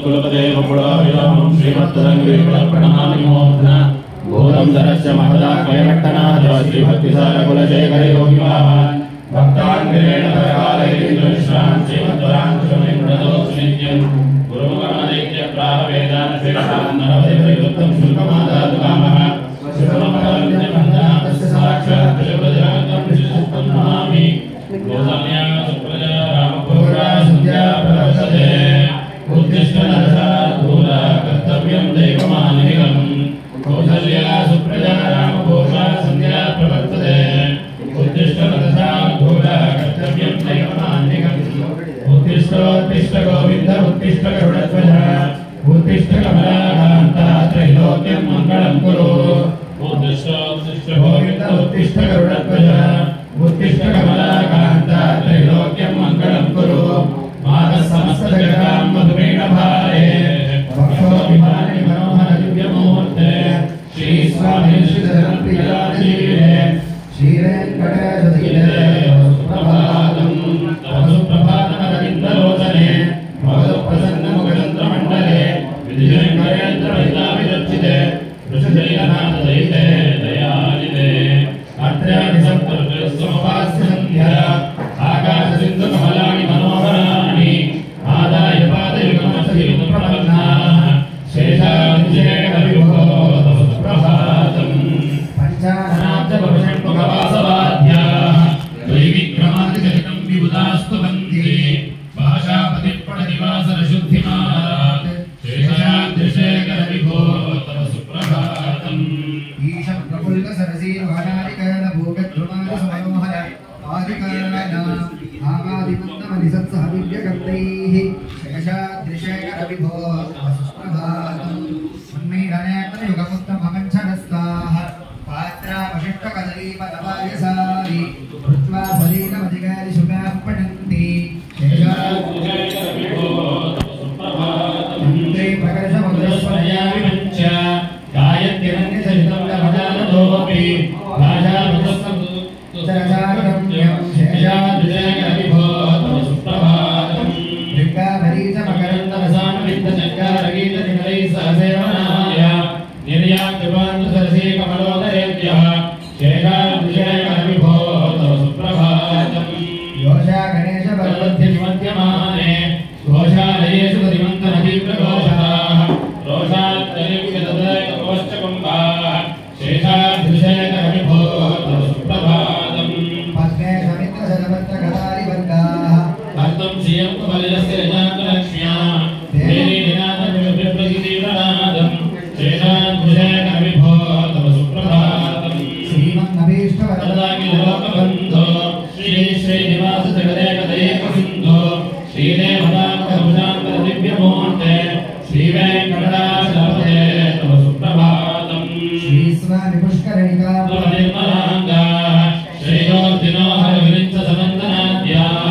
कुलपदेव पुराविराम श्रीमत्तरंगीप्रणमामि भूतं धरस्य महदाकयरट्टनाथ श्रीभक्तिसारकुलशेखर योगिवाहान् भक्ताङ्गिरेण परकालयेन्द्रविश्रान् श्रीमद्वराङ्कुशमेन्द्रदोषनित्यं गुरुमुखमादित्यप्राहवेदान् श्रीरसान् नरपतिपरिवृत्तं शुल्कमादातु कामः शिवमकरञ्जनबन्धनाथस्य साक्षात् शिवजगतं विशिष्टं नमामि गोसम्या सुप्रजा रामपूर्वा सन्ध्या प्रवर्तते उत्तिष्ठ नरसार्धूला कर्तव्यं दैवमान्निकम् कौसल्या सुप्रजा रामपूर्वा सन्ध्या प्रवर्तते उत्तिष्ठ नरसार्धूला कर्तव्यं दैवमान्निकम् उत्तिष्ठोत्तिष्ठ गोविन्द उत्तिष्ठ गरुडध्वज उत्तिष्ठ कमलाकान्ता त्रैलोक्यं मङ्गलं कुरु उत्तिष्ठ गोविन्द उत्तिष्ठ गरुडध्वज उत्तिष्ठ कमलाकान्ता त्रैलोक्यं मङ्गलं कुरु मातः समस्त जगतां मधुमेण भारे भक्तोऽभिमानि मनोहर दिव्यमूर्ते श्री स्वामी श्रीधरप्रियाधीरे श्रीवेङ्कटेशधीरे सुप्रभातं सुप्रभातमरविन्दलोचने भगवत्प्रसन्नमुखचन्द्रमण्डले विजयेन्द्रवैताविरचिते वृषशैलनाथदयिते दयानिधे अत्र्यादिसप्तऋतुसमवास्य सन्ध्या आकाशसिन्धुकमलानि मनोहराणि आदाय पादयुगमसहितप्रपन्नाः शेषाभिषेकविभो तव सुप्रभातम् पञ्चानाब्जपवषण्मुखवासवाद्याः द्वैविक्रमादिचरितं विबुधास्तु वन्दे भाषापतिप्रणनिवासरशुद्धिमारात् शेषाभिषेकविभो तव सुप्रभातम् ईशं प्रफुल्लसरसीर्वाणादिकरणभूगद्रुमादिसमनोहर आदिकरणानाम् आवादिमन्दमनिसत्सह दिव्यगन्धैः शेषाद्रिशेखरविभो तव सुप्रभातम् उन्मीलनेत्रयुगमुत्तममञ्छनस्ताः पात्रावशिष्टकदलीपदवायसारि कृत्वा सलीलमधिकारिशुकाः पठन्ति शेषाद्रिशेखरविभो तव सुप्रभातम् इन्द्रे प्रकर्षमधुरस्वरया विमञ्च गायत्यनन्यसहितं लभजानतोऽपि भाषापदस्तम् उत्तरचारुरम्यं शेषाद्रिशेखरविभो तव सुप्रभातम् लिङ्गाभरीतमकरन्दरसानुविन्दचङ्कारगीतनिमलैः सहसेवनाय निर्यात्कृपान्तसरसी कमलोदरेभ्यः शेषाद्रिशेखरविभो तव सुप्रभातम् योषा गणेशपर्वध्यविमध्यमाने घोषालयेषु गतिमन्तनदीप्रघोषाः रोषात्तनिव्यतदयकवश्चकुम्भाः शेषाद्रिशेखरविभो तव सुप्रभातम् पद्मे समित्रशतपत्रकदारिवर्गाः अर्थं श्रियं कुमलिनस्य रजान्तलक्ष्म्या देवीनाथविप्रसिद्धीप्रनादं शेषाद्रिशेखरविभो तव सुप्रभातम् श्रीमन्नभीष्टवरदाखिलोकबन्धो श्री श्रीनिवासजगदेकदैकसिन्धो श्रीदेवताकभुजान्तरदिव्यमूर्ते श्रीवेङ्कटनाथपते तव सुप्रभातम् श्रीस्वामिपुष्करणिकापुरनिर्मलाङ्गाः श्रेयोर्दिनोहरविरिञ्चसमन्तनाद्याः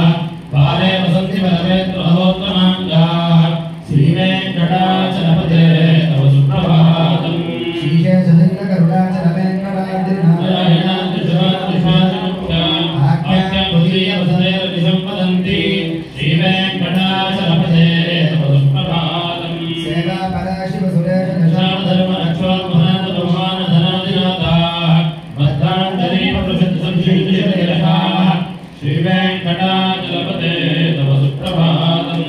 बाले वसन्ति वरवेत्रमहोत्तमाङ्गाः श्रीवेङ्कटाचलपते तव सुप्रभातम् श्रीशेषलिङ्गकरुणाचलवेङ्कटाद्रिनाथाख्यापुरीयवसदेर्दिशं श्रीवेङ्कटाचलपते तव सुप्रभातम् सेवापराशिवसुरेशधर्मरक्षोन्महानधनादिनाथाः भद्रान्तरीपप्रसिद्धसंशीर्षयशाः श्रीवेङ्कटाचलपते तव सुप्रभातम्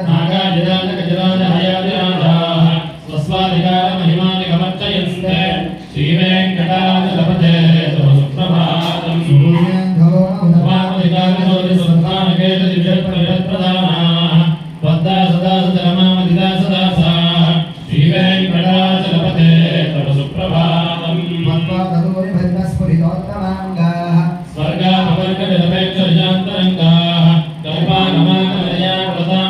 नागाजिराजगजराजहयादिराजाः स्वस्वाधिकारमहिमादिकमर्चयन्ते श्रीवेङ्कटाचलपते तव सुप्रभातम् स्वामधिकारशौर्यसंस्थानकेतदिव्यप्रदानाः पद्दा सदा सदरमामदिदा सदासाः श्रीवेङ्कटाचलपते तव सुप्रभातम् स्वर्गापवर्गनिरपेक्षरजान्तरङ्गाः कल्पागमाकमलया व्रतां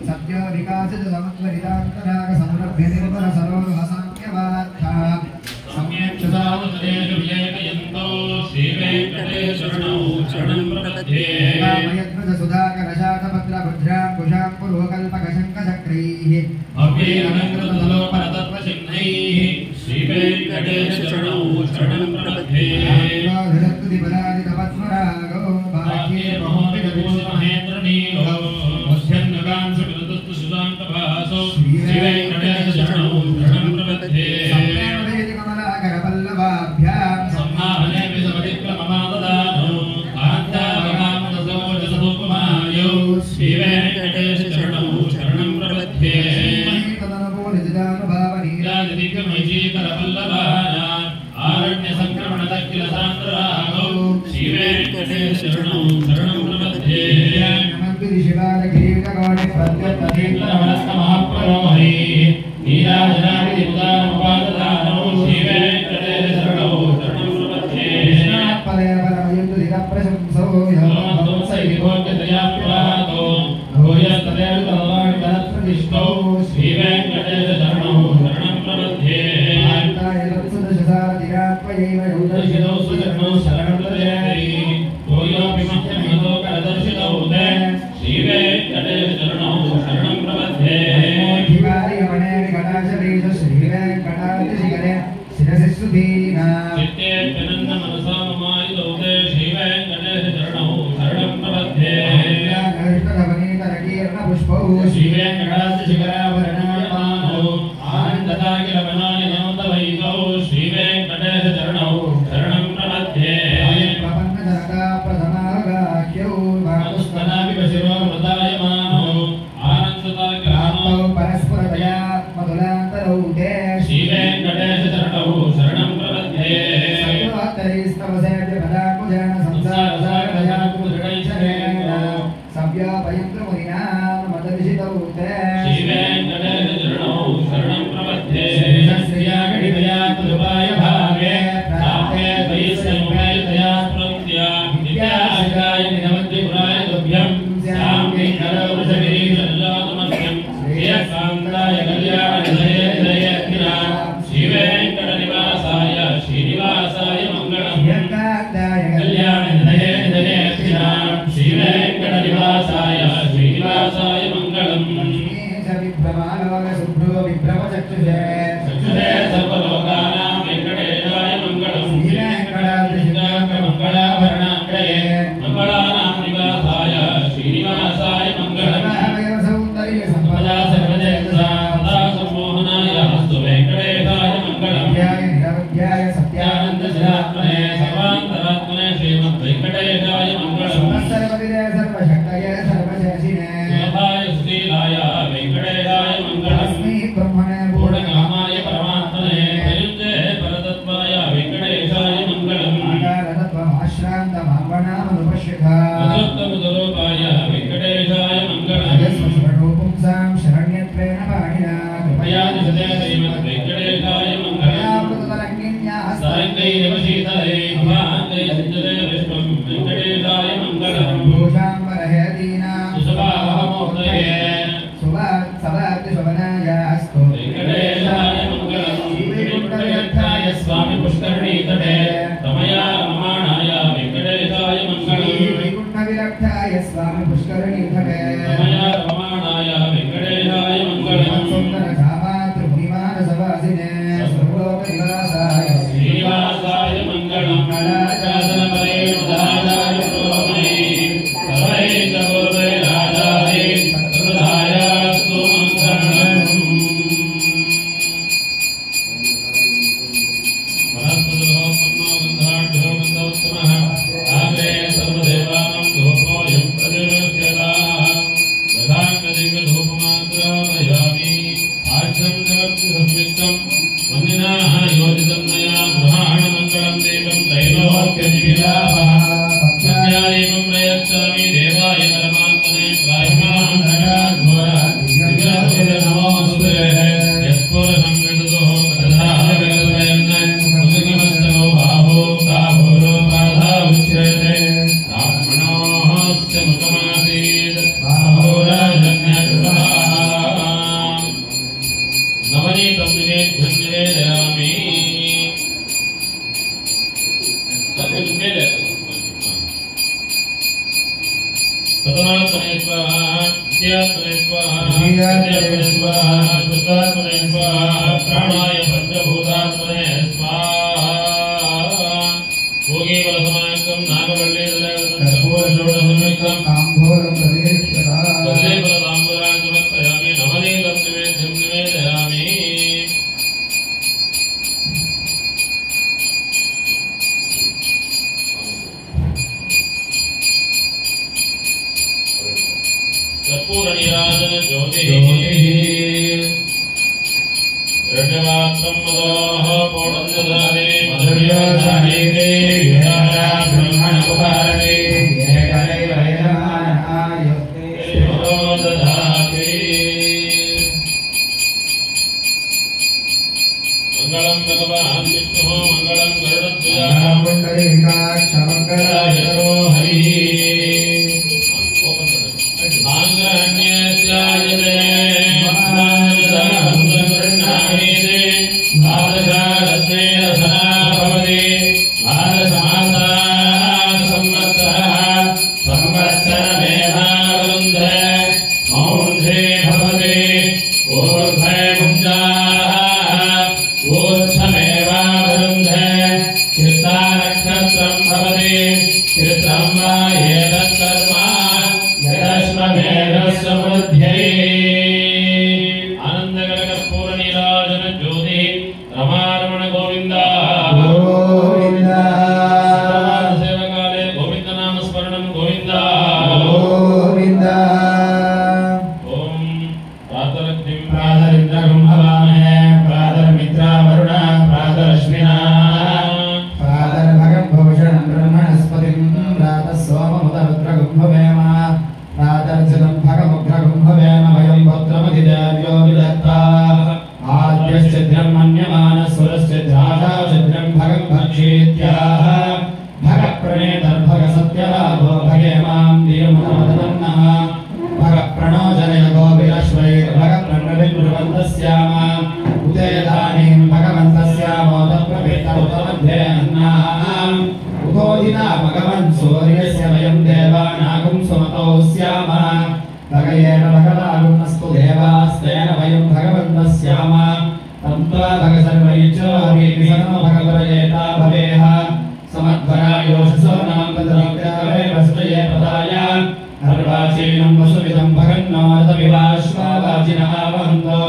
सद्यो विकासित समत्वरितान्तराग संरभ्य निर्मल सरोह साम्यवार्था सम्यक् सदावदेषु विजयकयन्तो श्रीवेङ्कटेशरणौ शरणं प्रपद्ये मयध्वज सुधाकर शातपत्र भद्रां कुशां पुरुहकल्पकशङ्कचक्रैः भव्येरलङ्कृतलोपरतत्त्वचिह्नैः श्रीवेङ्कटेशरणौ शरणं प्रपद्ये धरत्तुदिपदादितपद्मरागो भाग्ये महोदयभूषमहेन्द्रनीलो मध्यन्नगांशु विदुस्तु सुशान्तभासो श्रीवेङ्कटेशरणौ शरणं प्रपद्ये सम्माहनेऽपि सपरिक्रममाददानो कान्तावकामदसोजसदुपमायो श्रीवेङ्कटेशरणौ शरणं प्रपद्ये नीलादिदिव्यमैषीकरवल्लभानाम् आरण्यसङ्क्रमणतकिलसान्द्ररागौ श्रीवेङ्कटेशरणौ शरणं प्रपद्ये नीलाजनादिदिवदानमुपाददानो श्रीवेङ्कटेशरणौ शरणं प्रपद्ये प्रतिष्ठौ श्रीवेङ्कटेशरणौ शरणं प्रपद्ये दर्शितौ सुजनौ शरणं प्रपद्ये भूयोऽपि मह्यमितो करदर्शितौ ते श्रीवेङ्कटेशरणौ शरणं प्रपद्ये चित्तेऽप्यनन्दमनसा ममायुधौ ते श्रीवेङ्कटेशरणौ शरणं प्रपद्ये श्रीवेङ्कटाद्रिशिखराभरणायमानो आनन्दताकिलवनानि नमोदवैकौ श्रीवेङ्कटेशरणौ शरणं प्रपद्ये पुष्पनाभिपशिरो मृतायमानो आनन्दताकिलवनौ परस्परतया मधुलान्तरौ ते श्रीवेङ्कटेशरणौ शरणं प्रपद्ये श्रीवेङ्कटेशरणौ शरणं प्रपद्ये श्रियागणितयातुपाय भागे प्राप्ते वैश्यमुपायतया स्मृत्या नित्याशिकाय निरवद्यपुराय तुभ्यं श्याम्ये करवृषगिरीशल्लातमभ्यं श्रियकान्ताय कल्याणनिधये श्रीवेङ्कटनिवासाय श्रीनिवासाय मङ्गलम् कल्याणनिधये श्रीवेङ्कटनिवासाय श्रीनिवासाय मङ्गलम् चक्षुषे सर्वलोकानां वेङ्कटेशाय मङ्गलम् मङ्गलाभरणाङ्गये मङ्गलानां निवासाय श्रीनिवासाय मङ्गलम् सम्पदा सर्वजयसा सदा सम्मोहनाय अस्तु वेङ्कटेशाय मङ्गलम् सत्यानन्दशिलात्मने सर्वान्तरात्मने श्रीमद्वेङ्कटेशाय मङ्गलम् सर्वशक्तये सर्वशेषिणे सुलभाय सुशीलाय वेङ्कटेशाय मङ्गलम् पूर्णकामाय परमात्मने प्रयुञ्जे परतत्त्वाय वेङ्कटेशाय मङ्गलम् अतृप्तमुदरूपाय वेङ्कटेशाय मङ्गलम् कृपयादिशते श्रीमद्वेङ्कटेशाय मङ्गलम् सायङ्कैरवशीतले भवाङ्कैसिञ्चते विश्वं वेङ्कटेशाय मङ्गलम् सुसभावहमोदये वेङ्कटेशाय मङ्गलम् श्रीवैकुण्ठतीर्थाय स्वामि पुष्करणीतटे रमया रमाणाय वेङ्कटेशाय मङ्गलम् स्वामी पुष्करणीतटे रमया रमाणाय वेङ्कटेशाय मङ्गलम् श्रीनिवासाय मङ्गलम् शासनपरे उदाराय प्रोमये सर्वैकपूर्वे राजाय सर्वदायास्तु मङ्गलम् वनस्पतिभवन्नो गन्धाढ्यो गन्धोत्तमः आग्रे सर्वदेवानां धूपोऽयं प्रतिगृह्यताः यथाङ्गदिव्यधूपमात्रमयामि स्वाहा शुद्धात्मने स्वाहा प्राणाय पंचभूतात्मने स्वाहा भोगी बलसमायुक्तं नागवल्ली कर्पूरषोडशसंयुक्तं ताम्बूलं प्रतिगृह्यता तदेव ताम्बूलान् समर्पयामि नवनीतं निवेद्यं निवेदयामि कर्पूर नीराजन ज्योतिः रजवात्रं मदोः पौर्णदधाने मधुर्योधाने विहारा ब्रह्मण उपहारे एकदैव यजमानाय दधाति मंगलं भगवान् विष्णुः मंगलं गरुडध्वजः पुण्डरीकाक्ष मंगलाय मंगलायतरो हरिः नान्यस्यायते मत्नान्यदहं गृह्णामीते भारतारत्ने रसना भवति भारतमाता संवत्सरमेवावरुन्धे मौन्धे भवति ऊर्ध्वे मुञ्जाः ऊर्ध्वमेवावरुन्धे चित्तानक्षत्रं भवति चित्रं वा एतत्कर्म यदश्वमेधस्वबुद्ध्यै आनन्दकरकर्पूर नीराजन ज्योति रमारमण गोविन्द गोविन्द सेवकाले गोविन्द नाम स्मरणं गोविन्द गोविन्द ॐ प्रातरग्निं प्रातरिन्द्रं हवामहे प्रातर्मित्रा वरुणा प्रातरश्विना प्रातर्भगं भूषणं ब्रह्मणस्पतिं प्रातः सोममुदरुद्रगुं भवेम प्रातर्जनं भगमुग्रगुं भवेम वयं पुत्रमधिदेव्यो विदत्ता आद्यश्चिद्रं मन्यमानः सुरश्चिद्राशाचिद्रं भगं भक्षीत्याह भगप्रणेतर्भगसत्यलाभो भगेमां दियमुनमदन्नः भगप्रणोजनय गोविरश्वैर्भगप्रणविब्रुवन्तस्याम उदयदानीं भगवन्तस्यामोदप्रभेतमुदमध्ये अन्नाम् उदोदिना भगवन् सूर्यस्य वयं देवानागुं सुमतौ स्याम भगयेन भगवागुणस्तु देवास्तेन वयं भगवन्तः स्याम तं त्वा भगसर्वैच्छोऽभिसनो भगवरयेता भवेह समध्वरायोषसो नाम पदरव्यावे वसुये पदाय अर्वाचीनं वसुविदं भगन्नोरतविवाश्वावाचिनः वहन्तो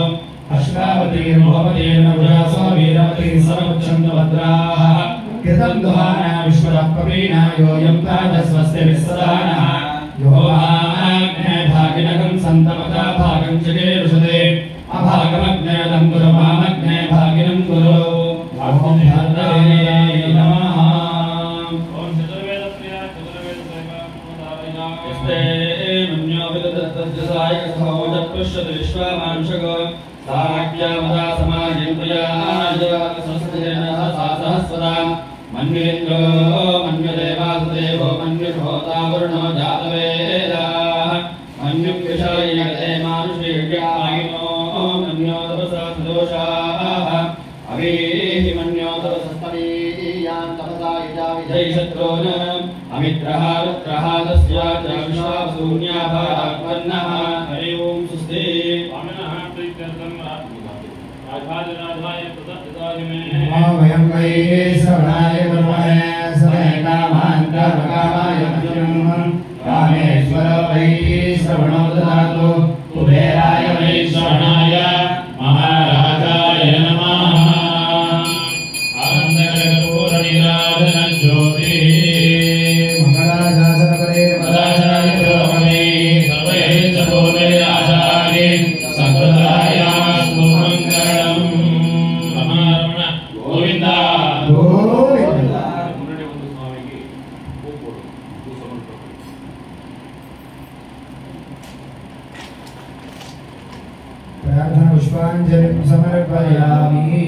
अश्वावतीर्मोपतीर्न वृजासो वीरवतीः सममुच्छन्तु भद्राः कृतं दुहाना विश्वतः प्रवीणा योऽयं प्रातस्वस्य विस्सदानः यो आग्ने भागिनकं सन्तमता भागं जगेरुषते अभागमग्नेदं गुरु मामग्ने भागिनं गुरु ॐ भद्रवे नमः ॐ चतुर्वेदप्रिया चतुर्वेदसेवा यस्ते मन्यो विदत्तज्जसाय कथोजत्पुष्यति विश्वामांशको साक्यामदा समाजयन्त्याजसंस्कृतेन सा सहस्वदा मन्वेन्द्रो मन्यदेवासुदेवो मन्युषोता वरुणो जातवेदाः मन्युक्षयते मानुषेव्यायिनो मन्यो तपसा सुदोषाः अवीहि मन्यो तपसस्तमीयान् तपसा यजा विजयशत्रून् अमित्रः रुद्रः तस्या च विश्वाशून्याभारात्मन्नः हरि ओं सुस्ते स्वामिनः प्रीत्यर्थं राजाधिराजाय प्रदत्तादिमे वयं वै श्रवणाय कुर्महे समेकामान् कर्मकामाय मह्यं कामेश्वर वै श्रवणो ददातु कुबेराय वै श्रवणाय महाराजाय नमः आनन्दकरकर्पूर नीराजन ज्योतिः मंगलाशासनकरे मदाचार्य पुरोगमे सर्वैः सभूतैराचार्ये सकृतायास्तु मङ्गलम् रमारमण गोविन्द गोविन्द स्वामिकी प्रार्थना पुष्पाञ्जलिं समर्पयामि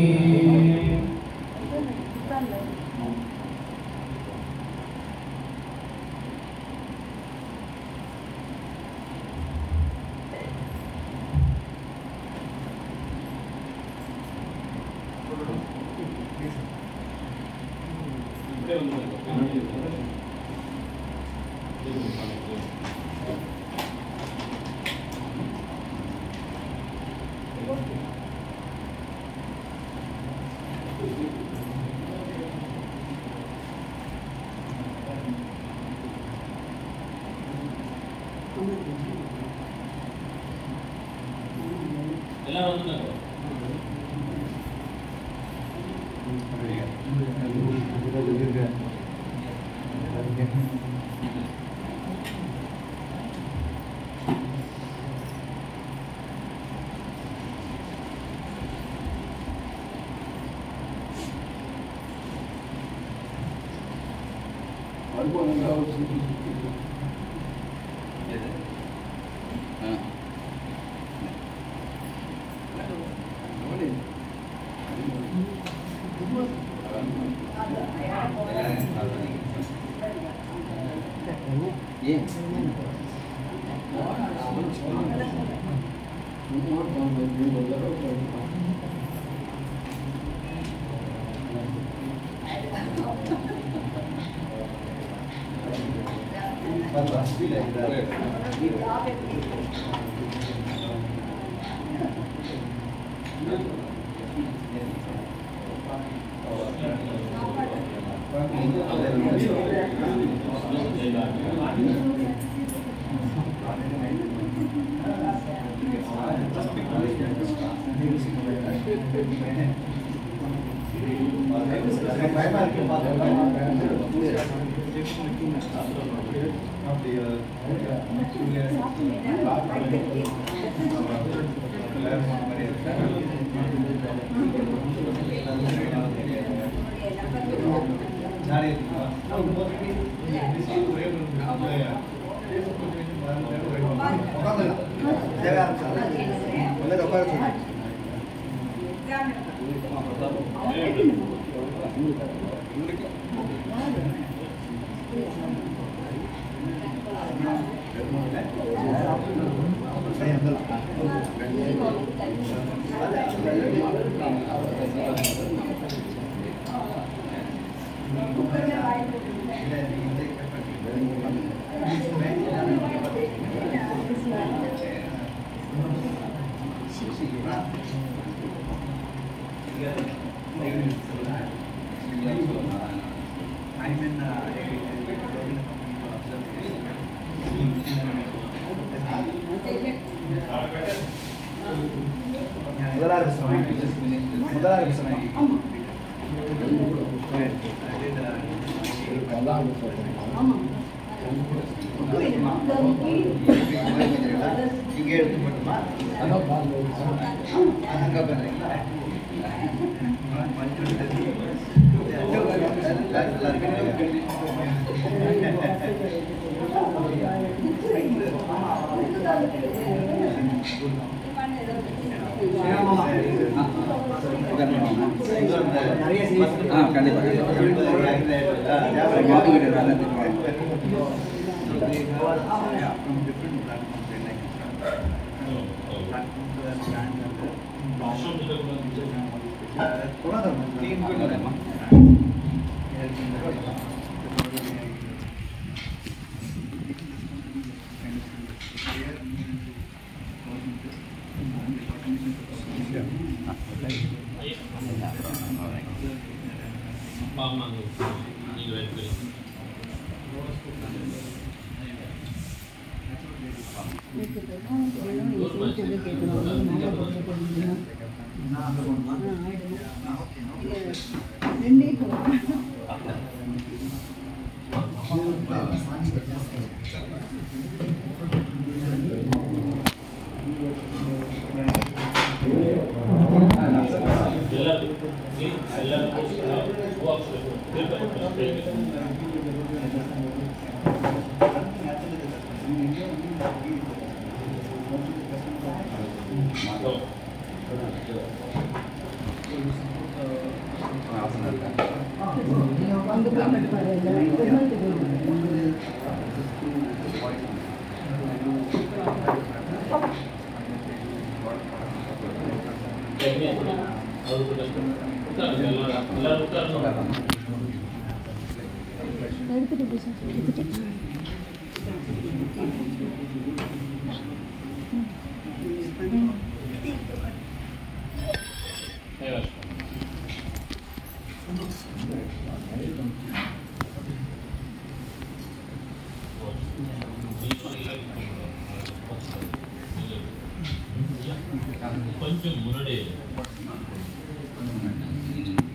కొంచెం முன்னாடி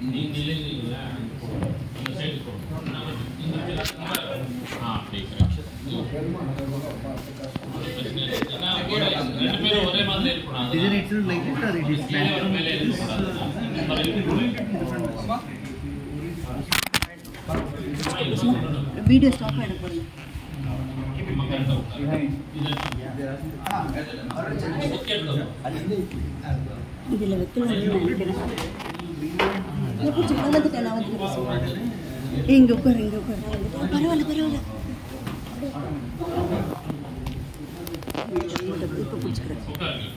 நீங்க இல்லைங்களா அந்த சைடு போங்க அப்படி ஒரே மாதிரி இருக்கணும் வீடியோ ஸ்டாப் ஆயிட போறீங்க இதுல வைக்கணும்னு நினைக்கிறேன் இங்க உட்காரு பரவாயில்ல பிடிச்சிக்கிறேன்